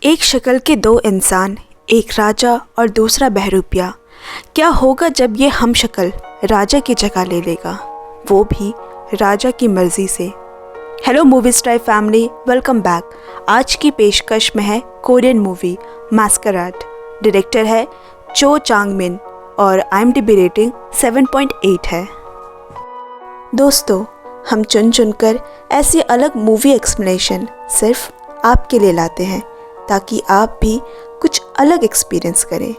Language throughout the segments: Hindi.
एक शक्ल के दो इंसान, एक राजा और दूसरा बहरूपिया। क्या होगा जब ये हम शक्ल राजा की जगह ले लेगा, वो भी राजा की मर्जी से। Hello movie style family, welcome back. आज की पेशकश में है कोरियन मूवी मास्कराड। डायरेक्टर है चो चांग-मिन और IMDb रेटिंग 7.8 है। दोस्तों, हम चुन चुनकर ऐसी अलग मूवी एक्सप्लेनेशन सिर्फ आपके लिए लाते हैं ताकि आप भी कुछ अलग एक्सपीरियंस करें।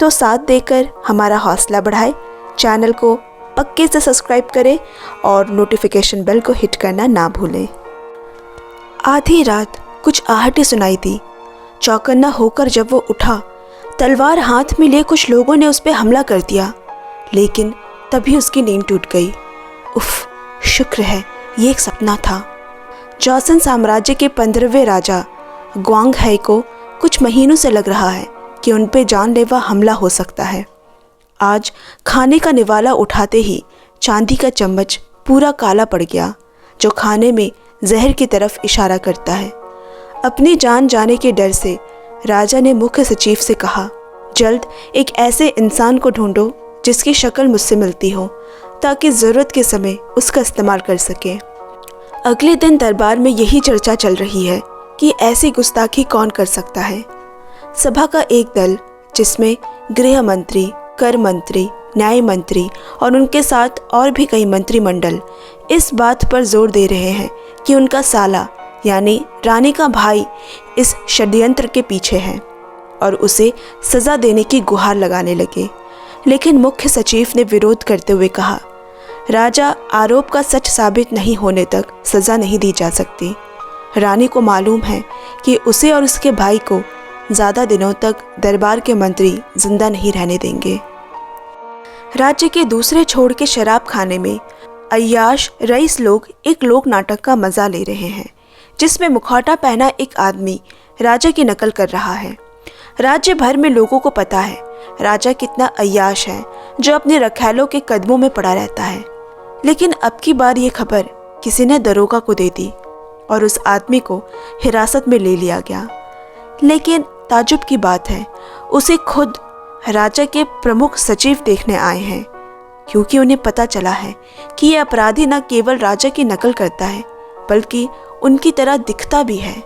तो साथ देकर हमारा हौसला बढ़ाए, चैनल को पक्के से सब्सक्राइब करें और नोटिफिकेशन बेल को हिट करना ना भूलें। आधी रात कुछ आहटें सुनाई दी। चौकन्ना होकर जब वो उठा, तलवार हाथ में लिए कुछ लोगों ने उस पर हमला कर दिया, लेकिन तभी उसकी नींद टूट गई। उफ, शुक्र है ये एक सपना था। जॉसन साम्राज्य के 15वें राजा ग्वांग है को कुछ महीनों से लग रहा है कि उन पे जानलेवा हमला हो सकता है। आज खाने का निवाला उठाते ही चांदी का चम्मच पूरा काला पड़ गया, जो खाने में जहर की तरफ इशारा करता है। अपनी जान जाने के डर से राजा ने मुख्य सचिव से कहा, जल्द एक ऐसे इंसान को ढूंढो जिसकी शक्ल मुझसे मिलती हो, ताकि ज़रूरत के समय उसका इस्तेमाल कर सके। अगले दिन दरबार में यही चर्चा चल रही है कि ऐसी गुस्ताखी कौन कर सकता है। सभा का एक दल, जिसमें गृह मंत्री, कर मंत्री, न्याय मंत्री और उनके साथ और भी कई मंत्रिमंडल, इस बात पर जोर दे रहे हैं कि उनका साला यानी रानी का भाई इस षड्यंत्र के पीछे है और उसे सज़ा देने की गुहार लगाने लगे। लेकिन मुख्य सचिव ने विरोध करते हुए कहा, राजा आरोप का सच साबित नहीं होने तक सज़ा नहीं दी जा सकती। रानी को मालूम है कि उसे और उसके भाई को ज़्यादा दिनों तक दरबार के मंत्री जिंदा नहीं रहने देंगे। राज्य के दूसरे छोर के शराब खाने में अय्याश रईस लोग एक लोक नाटक का मज़ा ले रहे हैं, जिसमें मुखौटा पहना एक आदमी राजा की नकल कर रहा है। राज्य भर में लोगों को पता है राजा कितना अय्याश है, जो अपने रखैलों के कदमों में पड़ा रहता है। लेकिन अब की बार ये खबर किसी ने दरोगा को दे दी और उस आदमी को हिरासत में ले लिया गया। लेकिन ताजुब की बात है, उसे खुद राजा के प्रमुख सचिव देखने आए हैं, क्योंकि उन्हें पता चला है कि ये अपराधी न केवल राजा की नकल करता है, बल्कि उनकी तरह दिखता भी है।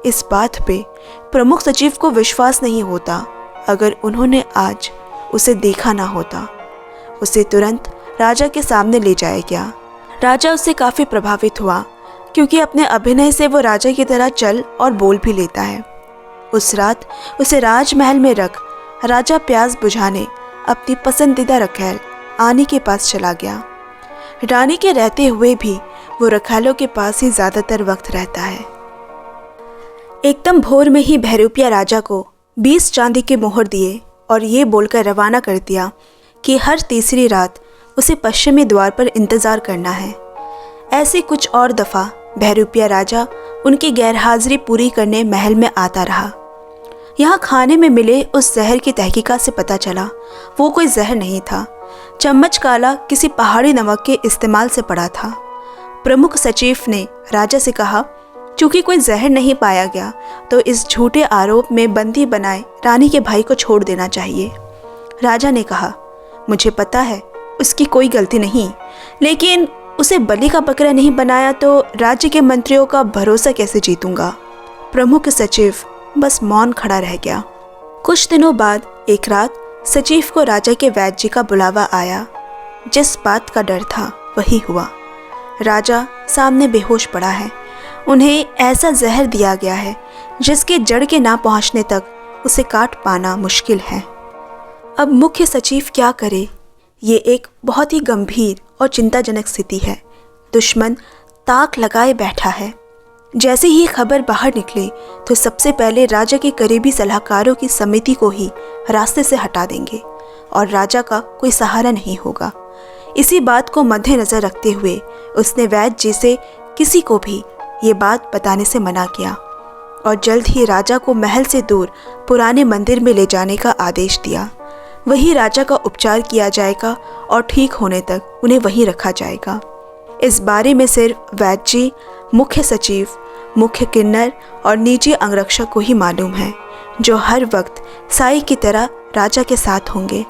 इस बात पे प्रमुख सचिव को विश्वास नहीं होता अगर उन्होंने आज उसे देखा ना होता। उसे तुरंत राजा के सामने ले जाया गया। राजा उससे काफ़ी प्रभावित हुआ, क्योंकि अपने अभिनय से वो राजा की तरह चल और बोल भी लेता है। उस रात उसे राजमहल में रख राजा प्यास बुझाने अपनी पसंदीदा रखैल आनी के पास चला गया। रानी के रहते हुए भी वो रखैलों के पास ही ज़्यादातर वक्त रहता है। एकदम भोर में ही बहरूपिया राजा को 20 चांदी के मोहर दिए और ये बोलकर रवाना कर दिया कि हर तीसरी रात उसे पश्चिमी द्वार पर इंतज़ार करना है। ऐसे कुछ और दफ़ा बहरूपिया राजा उनकी गैरहाजिरी पूरी करने महल में आता रहा। यहाँ खाने में मिले उस जहर की तहकीकात से पता चला वो कोई जहर नहीं था। चम्मच काला किसी पहाड़ी नमक के इस्तेमाल से पड़ा था। प्रमुख सचिव ने राजा से कहा, चूँकि कोई जहर नहीं पाया गया तो इस झूठे आरोप में बंदी बनाए रानी के भाई को छोड़ देना चाहिए। राजा ने कहा, मुझे पता है उसकी कोई गलती नहीं, लेकिन उसे बलि का बकरा नहीं बनाया तो राज्य के मंत्रियों का भरोसा कैसे जीतूंगा। प्रमुख सचिव बस मौन खड़ा रह गया। कुछ दिनों बाद एक रात सचिव को राजा के वैद्य जी का बुलावा आया। जिस बात का डर था वही हुआ। राजा सामने बेहोश पड़ा है। उन्हें ऐसा जहर दिया गया है जिसके जड़ के ना पहुंचने तक उसे काट पाना मुश्किल है। अब मुख्य सचिव क्या करे? ये एक बहुत ही गंभीर और चिंताजनक स्थिति है। दुश्मन ताक लगाए बैठा है। जैसे ही खबर बाहर निकले तो सबसे पहले राजा के करीबी सलाहकारों की समिति को ही रास्ते से हटा देंगे और राजा का कोई सहारा नहीं होगा। इसी बात को मद्देनजर रखते हुए उसने वैद्य जी से किसी को भी ये बात बताने से मना किया और जल्द ही राजा को महल से दूर पुराने मंदिर में ले जाने का आदेश दिया। वहीं राजा का उपचार किया जाएगा और ठीक होने तक उन्हें वहीं रखा जाएगा। इस बारे में सिर्फ वैद्य जी, मुख्य सचिव, मुख्य किन्नर और निजी अंगरक्षक को ही मालूम है, जो हर वक्त साई की तरह राजा के साथ होंगे।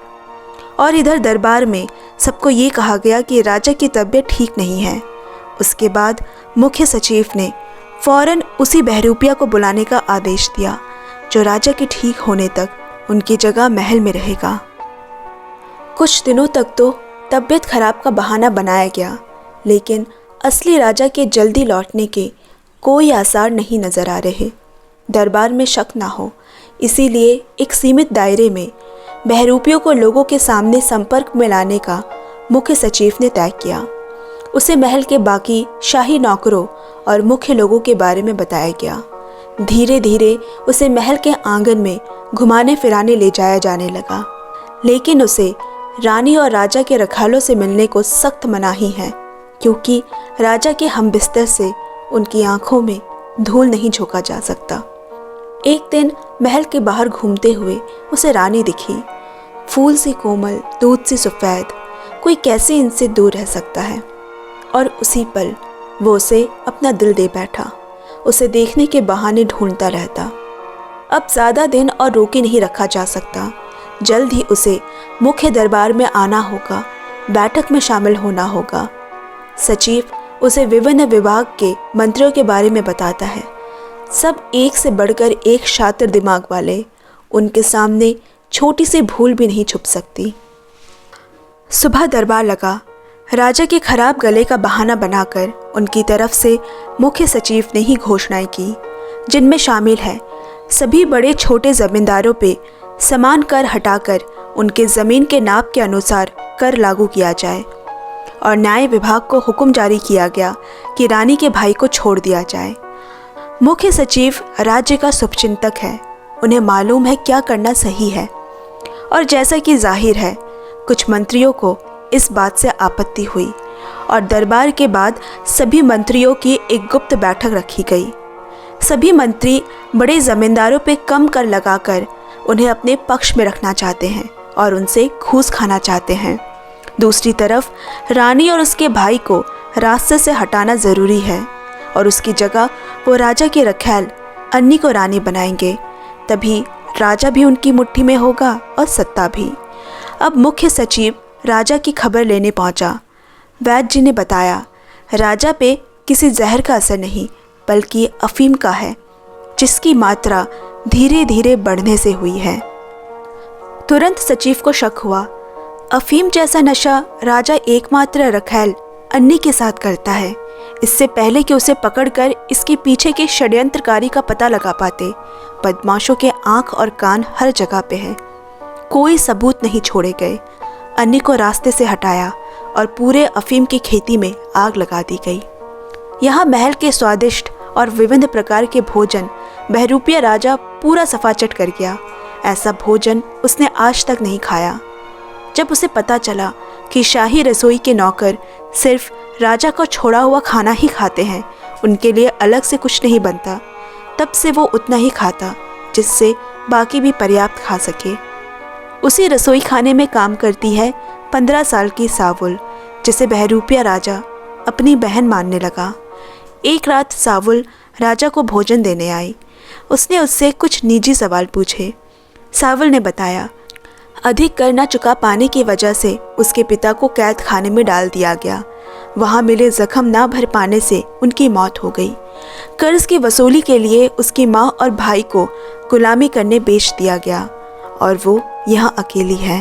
और इधर दरबार में सबको ये कहा गया कि राजा की तबीयत ठीक नहीं है। उसके बाद मुख्य सचिव ने फौरन उसी बहरूपिया को बुलाने का आदेश दिया, जो राजा के ठीक होने तक उनकी जगह महल में रहेगा। कुछ दिनों तक तो तबीयत खराब का बहाना बनाया गया, लेकिन असली राजा के जल्दी लौटने के कोई आसार नहीं नजर आ रहे। दरबार में शक ना हो, इसीलिए एक सीमित दायरे में बहरूपियों को लोगों के सामने संपर्क में लाने का मुख्य सचिव ने तय किया। उसे महल के बाकी शाही नौकरों और मुख्य लोगों के बारे में बताया गया। धीरे धीरे उसे महल के आंगन में घुमाने फिराने ले जाया जाने लगा, लेकिन उसे रानी और राजा के रखालों से मिलने को सख्त मनाही है, क्योंकि राजा के हमबिस्तर से उनकी आंखों में धूल नहीं झोंका जा सकता। एक दिन महल के बाहर घूमते हुए उसे रानी दिखी, फूल सी कोमल, दूध सी सफ़ेद, कोई कैसे इनसे दूर रह सकता है। और उसी पल वो उसे अपना दिल दे बैठा, उसे देखने के बहाने ढूंढता रहता। अब ज़्यादा दिन और रोके नहीं रखा जा सकता, जल्द ही उसे मुख्य दरबार में आना होगा, बैठक में शामिल होना होगा। सचिव उसे विभिन्न विभाग के मंत्रियों के बारे में बताता है, सब एक से बढ़कर एक शातिर दिमाग वाले, उनके सामने छोटी सी भूल भी नहीं छुप सकती। सुबह दरबार लगा। राजा के खराब गले का बहाना बनाकर उनकी तरफ से मुख्य सचिव ने ही घोषणाएं की, जिनमें शामिल है सभी बड़े छोटे जमींदारों पे समान कर हटाकर उनके ज़मीन के नाप के अनुसार कर लागू किया जाए, और न्याय विभाग को हुक्म जारी किया गया कि रानी के भाई को छोड़ दिया जाए। मुख्य सचिव राज्य का शुभचिंतक है, उन्हें मालूम है क्या करना सही है। और जैसा कि जाहिर है, कुछ मंत्रियों को इस बात से आपत्ति हुई और दरबार के बाद सभी मंत्रियों की एक गुप्त बैठक रखी गई। सभी मंत्री बड़े जमींदारों पे कम कर लगाकर उन्हें अपने पक्ष में रखना चाहते हैं और उनसे घूस खाना चाहते हैं। दूसरी तरफ रानी और उसके भाई को रास्ते से हटाना ज़रूरी है और उसकी जगह वो राजा के रखैल अन्नी को रानी बनाएंगे, तभी राजा भी उनकी मुट्ठी में होगा और सत्ता भी। अब मुख्य सचिव राजा की खबर लेने पहुंचा। वैद्य जी ने बताया, राजा पे किसी जहर का असर नहीं बल्कि अफीम का है, जिसकी मात्रा धीरे धीरे बढ़ने से हुई है। तुरंत सचिव को शक हुआ, अफीम जैसा नशा राजा एकमात्र रखैल अन्नी के साथ करता है। इससे पहले कि उसे पकड़कर इसके पीछे के षड्यंत्रकारी का पता लगा पाते, बदमाशों के आंख और कान हर जगह पे है। कोई सबूत नहीं छोड़े गए। अन्नी को रास्ते से हटाया और पूरे अफीम की खेती में आग लगा दी गई। यहाँ महल के स्वादिष्ट और विभिन्न प्रकार के भोजन बहरूपिया राजा पूरा सफाचट कर गया। ऐसा भोजन उसने आज तक नहीं खाया। जब उसे पता चला कि शाही रसोई के नौकर सिर्फ राजा को छोड़ा हुआ खाना ही खाते हैं, उनके लिए अलग से कुछ नहीं बनता, तब से वो उतना ही खाता जिससे बाकी भी पर्याप्त खा सके। उसी रसोई खाने में काम करती है 15 साल की सावुल, जिसे बहरूपिया राजा अपनी बहन मानने लगा। एक रात सावुल राजा को भोजन देने आई। उसने उससे कुछ निजी सवाल पूछे। सावुल ने बताया, अधिक कर न चुका पाने की वजह से उसके पिता को कैद खाने में डाल दिया गया। वहाँ मिले जख्म ना भर पाने से उनकी मौत हो गई। कर्ज की वसूली के लिए उसकी माँ और भाई को गुलामी करने बेच दिया गया और वो यहाँ अकेली है।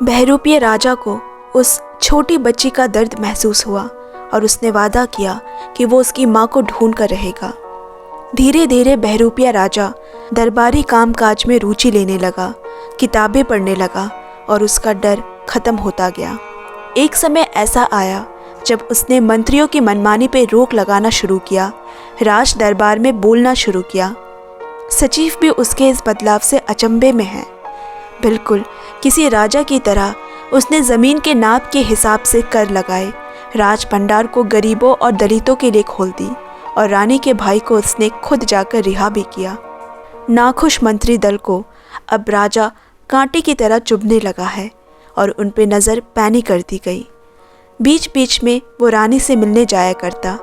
बहरूपिया राजा को उस छोटी बच्ची का दर्द महसूस हुआ और उसने वादा किया कि वो उसकी माँ को ढूंढ कर रहेगा। धीरे धीरे बहरूपिया राजा दरबारी कामकाज में रुचि लेने लगा, किताबें पढ़ने लगा और उसका डर खत्म होता गया। एक समय ऐसा आया जब उसने मंत्रियों की मनमानी पे रोक लगाना शुरू किया, राज दरबार में बोलना शुरू किया। सचिव भी उसके इस बदलाव से अचंभे में है। बिल्कुल किसी राजा की तरह उसने ज़मीन के नाप के हिसाब से कर लगाए, राज भंडार को गरीबों और दलितों के लिए खोल दी और रानी के भाई को उसने खुद जाकर रिहा भी किया। नाखुश मंत्री दल को अब राजा कांटे की तरह चुभने लगा है और उन पे नज़र पैनी करती गई। बीच बीच में वो रानी से मिलने जाया करता,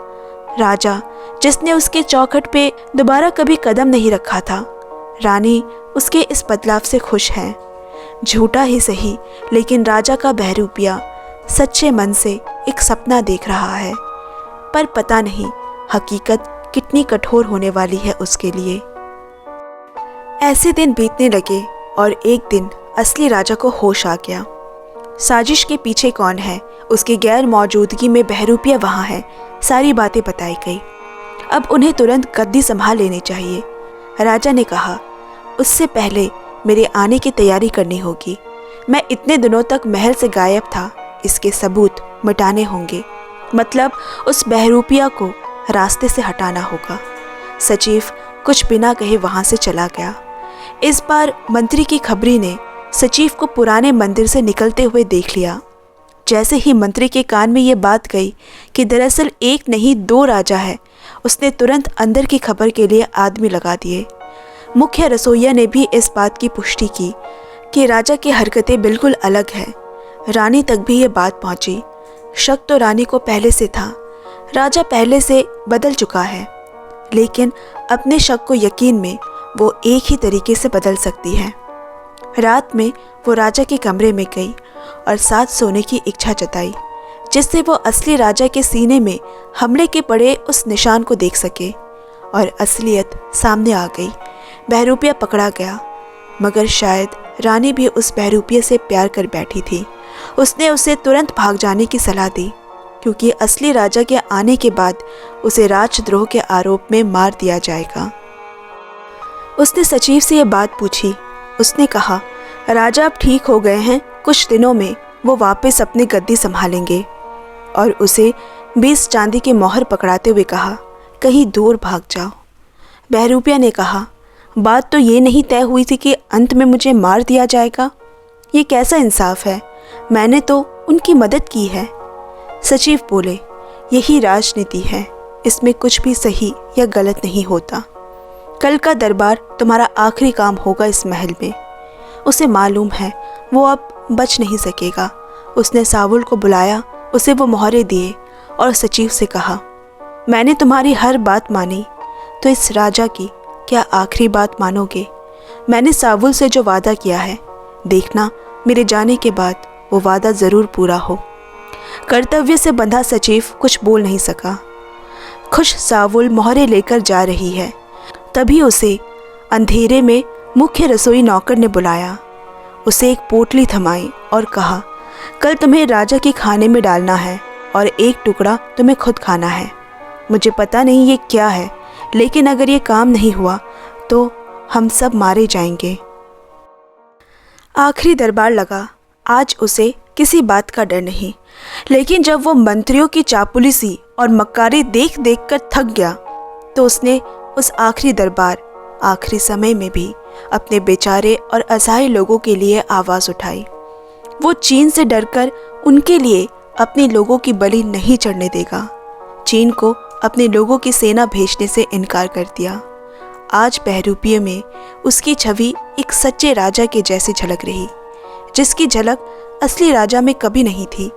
राजा, जिसने उसके चौखट पे दोबारा कभी कदम नहीं रखा था, रानी उसके इस बदलाव से खुश है। झूठा ही सही, लेकिन राजा का बहरूपिया सच्चे मन से एक सपना देख रहा है, पर पता नहीं हकीकत कितनी कठोर होने वाली है उसके लिए। ऐसे दिन बीतने लगे और एक दिन असली राजा को होश आ गया। साजिश के पीछे कौन है, उसकी गैर मौजूदगी में बहरूपिया वहाँ है, सारी बातें बताई गई। अब उन्हें तुरंत गद्दी संभाल लेनी चाहिए। राजा ने कहा, उससे पहले मेरे आने की तैयारी करनी होगी। मैं इतने दिनों तक महल से गायब था, इसके सबूत मिटाने होंगे। मतलब उस बहरूपिया को रास्ते से हटाना होगा। सचिव कुछ बिना कहे वहाँ से चला गया। इस बार मंत्री की खबरी ने सचिव को पुराने मंदिर से निकलते हुए देख लिया। जैसे ही मंत्री के कान में ये बात गई कि दरअसल एक नहीं 2 राजा है, उसने तुरंत अंदर की खबर के लिए आदमी लगा दिए। मुख्य रसोइया ने भी इस बात की पुष्टि की कि राजा की हरकतें बिल्कुल अलग हैं। रानी तक भी ये बात पहुंची। शक तो रानी को पहले से था, राजा पहले से बदल चुका है, लेकिन अपने शक को यकीन में वो एक ही तरीके से बदल सकती है। रात में वो राजा के कमरे में गई और साथ सोने की इच्छा जताई, जिससे वो असली राजा के सीने में हमले के पड़े उस निशान को देख सके। और असलियत सामने आ गई। बहरूपिया पकड़ा गया, मगर शायद रानी भी उस बहरूपिया से प्यार कर बैठी थी। उसने उसे तुरंत भाग जाने की सलाह दी, क्योंकि असली राजा के आने के बाद उसे राजद्रोह के आरोप में मार दिया जाएगा। उसने सचिव से ये बात पूछी। उसने कहा, राजा अब ठीक हो गए हैं, कुछ दिनों में वो वापस अपनी गद्दी संभालेंगे। और उसे 20 चांदी की मोहर पकड़ाते हुए कहा, कहीं दूर भाग जाओ। बहरूपिया ने कहा, बात तो ये नहीं तय हुई थी कि अंत में मुझे मार दिया जाएगा। ये कैसा इंसाफ है, मैंने तो उनकी मदद की है। सचिव बोले, यही राजनीति है, इसमें कुछ भी सही या गलत नहीं होता। कल का दरबार तुम्हारा आखिरी काम होगा इस महल में। उसे मालूम है वो अब बच नहीं सकेगा। उसने सावुल को बुलाया, उसे वो मोहरे दिए और सचिव से कहा, मैंने तुम्हारी हर बात मानी, तो इस राजा की क्या आखिरी बात मानोगे? मैंने सावुल से जो वादा किया है, देखना मेरे जाने के बाद वो वादा ज़रूर पूरा हो। कर्तव्य से बंधा सचिव कुछ बोल नहीं सका। खुश सावुल मोहरे लेकर जा रही है, तभी उसे अंधेरे में मुख्य रसोई नौकर ने बुलाया। उसे एक पोटली थमाई और कहा, कल तुम्हें राजा के खाने में डालना है और एक टुकड़ा तुम्हें खुद खाना है। मुझे पता नहीं ये क्या है, लेकिन अगर ये काम नहीं हुआ तो हम सब मारे जाएंगे। आखिरी दरबार लगा। आज उसे किसी बात का डर नहीं, लेकिन जब वो मंत्रियों की चापलूसी और मक्कारी देख देख कर थक गया, तो उसने उस आखिरी दरबार, आखिरी समय में भी अपने बेचारे और असहाय लोगों के लिए आवाज़ उठाई। वो चीन से डरकर उनके लिए अपने लोगों की बलि नहीं चढ़ने देगा। चीन को अपने लोगों की सेना भेजने से इनकार कर दिया। आज बहरूपिये में उसकी छवि एक सच्चे राजा के जैसे झलक रही, जिसकी झलक असली राजा में कभी नहीं थी।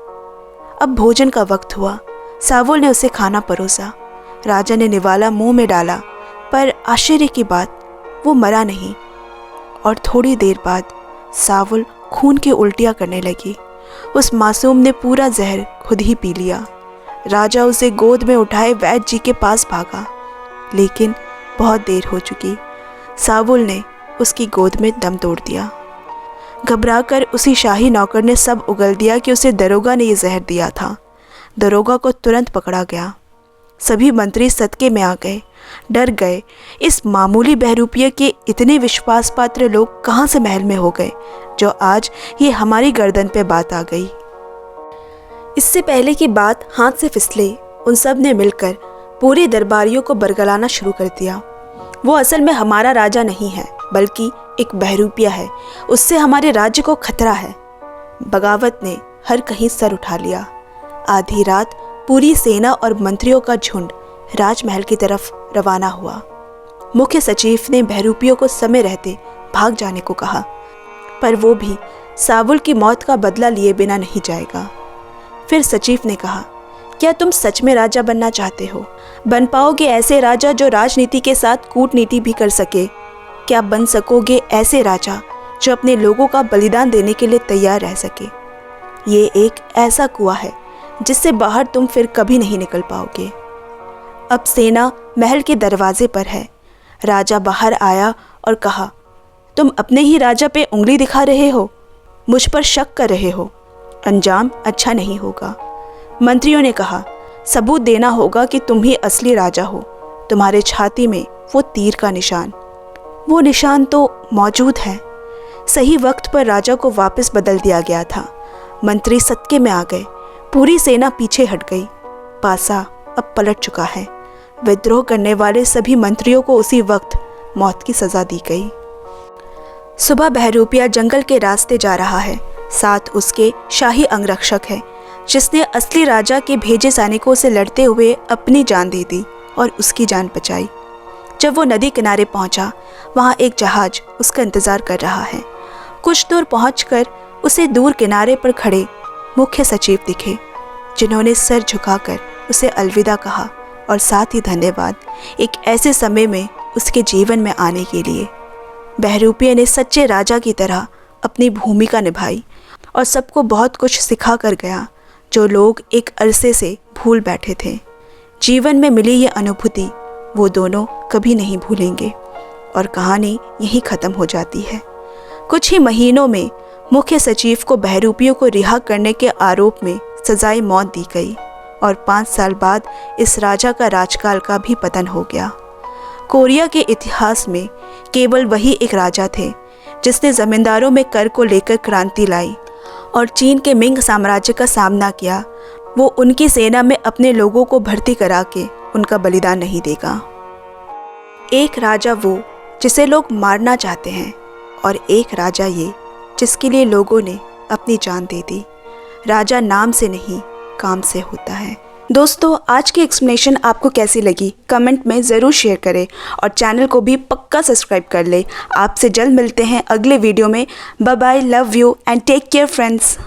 अब भोजन का वक्त हुआ। सावुल ने उसे खाना परोसा। राजा ने निवाला मुंह में डाला, पर आश्चर्य की बात, वो मरा नहीं। और थोड़ी देर बाद सावुल खून की उल्टियाँ करने लगी। उस मासूम ने पूरा जहर खुद ही पी लिया। राजा उसे गोद में उठाए वैद्य जी के पास भागा, लेकिन बहुत देर हो चुकी। सावुल ने उसकी गोद में दम तोड़ दिया। घबराकर उसी शाही नौकर ने सब उगल दिया कि उसे दरोगा ने ये जहर दिया था। दरोगा को तुरंत पकड़ा गया। सभी मंत्री सदके में आ गए, डर गए। इस मामूली बहरूपिये के इतने विश्वास पात्र लोग कहाँ से महल में हो गए, जो आज ये हमारी गर्दन पे बात आ गई। इससे पहले कि बात हाथ से फिसले, उन सब ने मिलकर पूरे दरबारियों को बरगलाना शुरू कर दिया। वो असल में हमारा राजा नहीं है, बल्कि एक बहरूपिया है। उससे हमारे राज्य को खतरा है। बगावत ने हर कहीं सर उठा लिया। आधी रात पूरी सेना और मंत्रियों का झुंड राजमहल की तरफ रवाना हुआ। मुख्य सचिव ने बहरूपियों को समय रहते भाग जाने को कहा, पर वो भी सावुल की मौत का बदला लिए बिना नहीं जाएगा। फिर सचिव ने कहा, क्या तुम सच में राजा बनना चाहते हो? बन पाओगे ऐसे राजा जो राजनीति के साथ कूटनीति भी कर सके? क्या बन सकोगे ऐसे राजा जो अपने लोगों का बलिदान देने के लिए तैयार रह सके? ये एक ऐसा कुआं है जिससे बाहर तुम फिर कभी नहीं निकल पाओगे। अब सेना महल के दरवाजे पर है। राजा बाहर आया और कहा, तुम अपने ही राजा पे उंगली दिखा रहे हो, मुझ पर शक कर रहे हो, अंजाम अच्छा नहीं होगा। मंत्रियों ने कहा, सबूत देना होगा कि तुम ही असली राजा हो। तुम्हारे छाती में वो तीर का निशान, वो निशान तो मौजूद है। सही वक्त पर राजा को वापस बदल दिया गया था। मंत्री सत्के में आ गए। पूरी सेना पीछे हट गई। पासा अब पलट चुका है। विद्रोह करने वाले सभी मंत्रियों को उसी वक्त मौत की सजा दी गई। सुबह बहरूपिया जंगल के रास्ते जा रहा है। साथ उसके शाही अंगरक्षक है, जिसने असली राजा के भेजे सैनिकों से लड़ते हुए अपनी जान दे दी और उसकी जान बचाई। जब वो नदी किनारे पहुंचा, वहां एक जहाज उसका इंतजार कर रहा है। कुछ दूर पहुंचकर उसे दूर किनारे पर खड़े मुख्य सचिव दिखे, जिन्होंने सर झुकाकर उसे अलविदा कहा और साथ ही धन्यवाद, एक ऐसे समय में उसके जीवन में आने के लिए। बहरूपिया ने सच्चे राजा की तरह अपनी भूमिका निभाई और सबको बहुत कुछ सिखा कर गया, जो लोग एक अरसे से भूल बैठे थे। जीवन में मिली ये अनुभूति वो दोनों कभी नहीं भूलेंगे और कहानी यहीं ख़त्म हो जाती है। कुछ ही महीनों में मुख्य सचिव को बहरूपियों को रिहा करने के आरोप में सजाए मौत दी गई और 5 साल बाद इस राजा का राजकाल का भी पतन हो गया। कोरिया के इतिहास में केवल वही एक राजा थे जिसने जमींदारों में कर को लेकर क्रांति लाई और चीन के मिंग साम्राज्य का सामना किया। वो उनकी सेना में अपने लोगों को भर्ती करा के उनका बलिदान नहीं देगा। एक राजा वो जिसे लोग मारना चाहते हैं और एक राजा ये जिसके लिए लोगों ने अपनी जान दे दी। राजा नाम से नहीं, काम से होता है। दोस्तों, आज की एक्सप्लेनेशन आपको कैसी लगी कमेंट में ज़रूर शेयर करें और चैनल को भी पक्का सब्सक्राइब कर ले। आपसे जल्द मिलते हैं अगले वीडियो में। Bye bye, love you and take care friends.